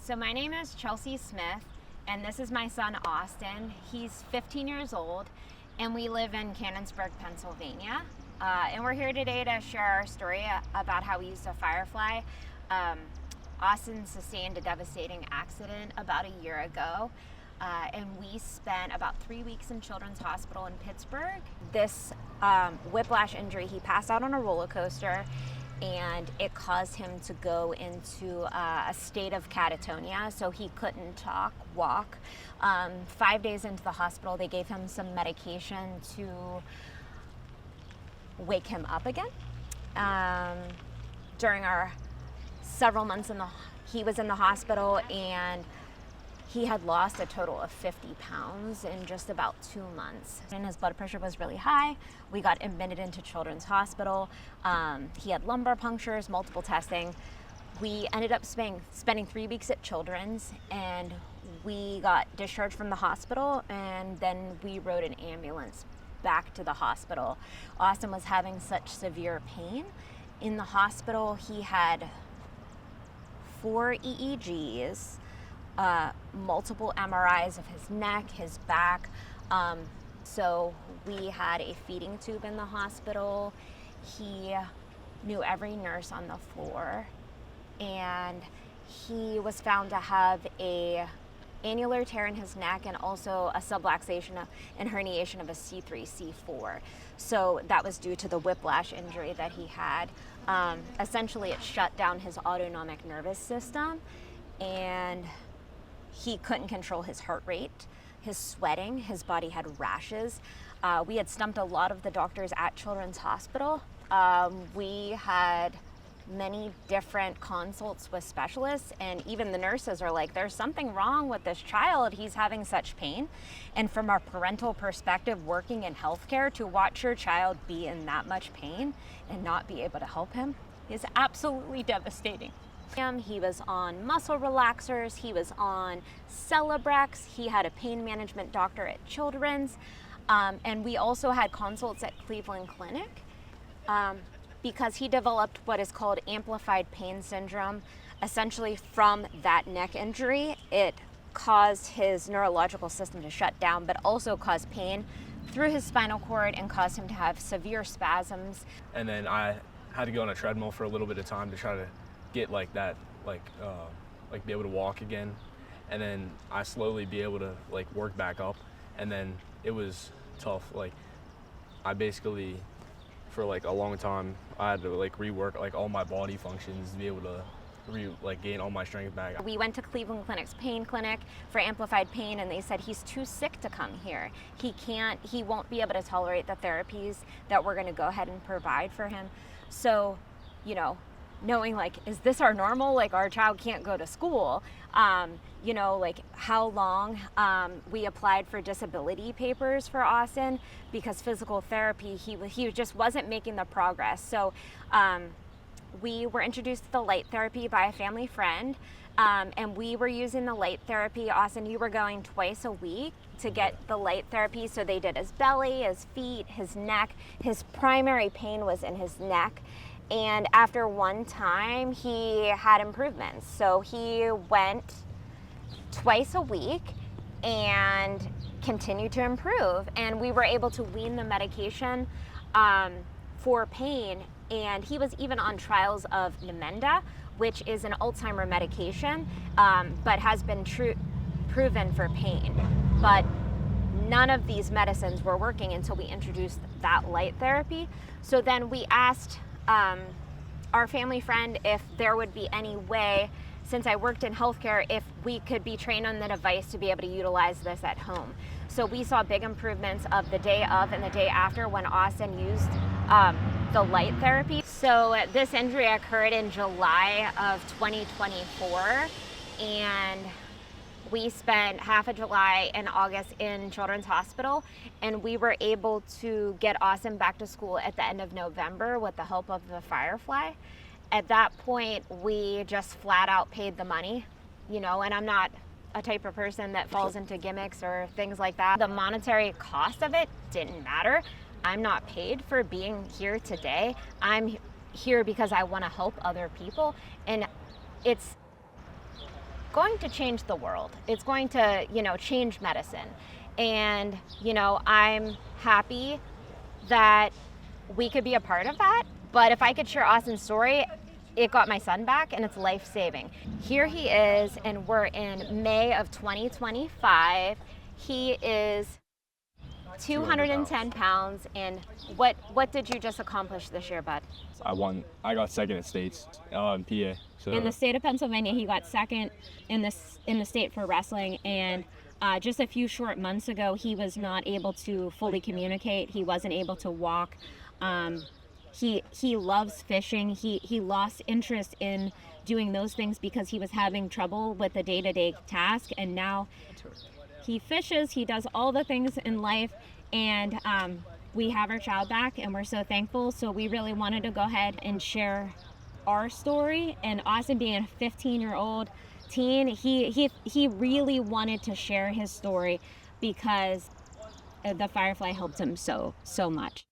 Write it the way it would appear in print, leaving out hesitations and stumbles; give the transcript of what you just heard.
So my name is Chelsea Smith, and this is my son Austin. He's 15 years old, and we live in Canonsburg, Pennsylvania. And we're here today to share our story about how we used a Firefly. Austin sustained a devastating accident about a year ago, and we spent about 3 weeks in Children's Hospital in Pittsburgh. This whiplash injury, he passed out on a roller coaster, and it caused him to go into a state of catatonia, so he couldn't walk. 5 days into the hospital, they gave him some medication to wake him up again. During our several months he was in the hospital, and he had lost a total of 50 pounds in just about 2 months. And his blood pressure was really high. We got admitted into Children's Hospital. He had lumbar punctures, multiple testing. We ended up spending 3 weeks at Children's, and we got discharged from the hospital, and then we rode an ambulance back to the hospital. Austin was having such severe pain. In the hospital, he had 4 EEGs, multiple MRIs of his neck, his back. So we had a feeding tube in the hospital. He knew every nurse on the floor, and he was found to have a annular tear in his neck and also a subluxation and herniation of a C3, C4. So that was due to the whiplash injury that he had. Essentially, it shut down his autonomic nervous system, and he couldn't control his heart rate, his sweating, his body had rashes. We had stumped a lot of the doctors at Children's Hospital. We had many different consults with specialists, and even the nurses are like, there's something wrong with this child, he's having such pain. And from our parental perspective, working in healthcare, to watch your child be in that much pain and not be able to help him is absolutely devastating. He was on muscle relaxers, he was on Celebrex, he had a pain management doctor at Children's, and we also had consults at Cleveland Clinic. Because he developed what is called amplified pain syndrome. Essentially, from that neck injury, it caused his neurological system to shut down, but also caused pain through his spinal cord and caused him to have severe spasms. And then I had to go on a treadmill for a little bit of time to try to get like be able to walk again. And then I slowly be able to work back up. And then it was tough. I basically, for a long time, I had to rework all my body functions to be able to gain all my strength back. We went to Cleveland Clinic's pain clinic for amplified pain, and they said he's too sick to come here. He won't be able to tolerate the therapies that we're going to go ahead and provide for him. So, knowing is this our normal? Our child can't go to school. How long? We applied for disability papers for Austin because physical therapy, he just wasn't making the progress. So we were introduced to the light therapy by a family friend, and we were using the light therapy. Austin, you were going twice a week to get the light therapy. So they did his belly, his feet, his neck. His primary pain was in his neck. And after one time, he had improvements. So he went twice a week and continued to improve. And we were able to wean the medication for pain. And he was even on trials of Namenda, which is an Alzheimer medication, but has been proven for pain. But none of these medicines were working until we introduced that light therapy. So then we asked our family friend if there would be any way, since I worked in healthcare, if we could be trained on the device to be able to utilize this at home. So we saw big improvements of the day of and the day after when Austin used the light therapy. So this injury occurred in July of 2024, and we spent half of July and August in Children's Hospital, and we were able to get Austin back to school at the end of November with the help of the Firefly. At that point, we just flat out paid the money, and I'm not a type of person that falls into gimmicks or things like that. The monetary cost of it didn't matter. I'm not paid for being here today. I'm here because I want to help other people, and it's going to change the world. It's going to, change medicine. And, I'm happy that we could be a part of that. But if I could share Austin's story, it got my son back and it's life-saving. Here he is, and we're in May of 2025. He is 210 pounds. And what did you just accomplish this year, bud? I got second at states in PA. So. In the state of Pennsylvania, he got second in the state for wrestling. And just a few short months ago, he was not able to fully communicate. He wasn't able to walk. He loves fishing. He lost interest in doing those things because he was having trouble with the day-to-day task, and now he fishes. He does all the things in life, and we have our child back, and we're so thankful. So we really wanted to go ahead and share our story. And Austin, being a 15-year-old teen, he really wanted to share his story because the Firefly helped him so much.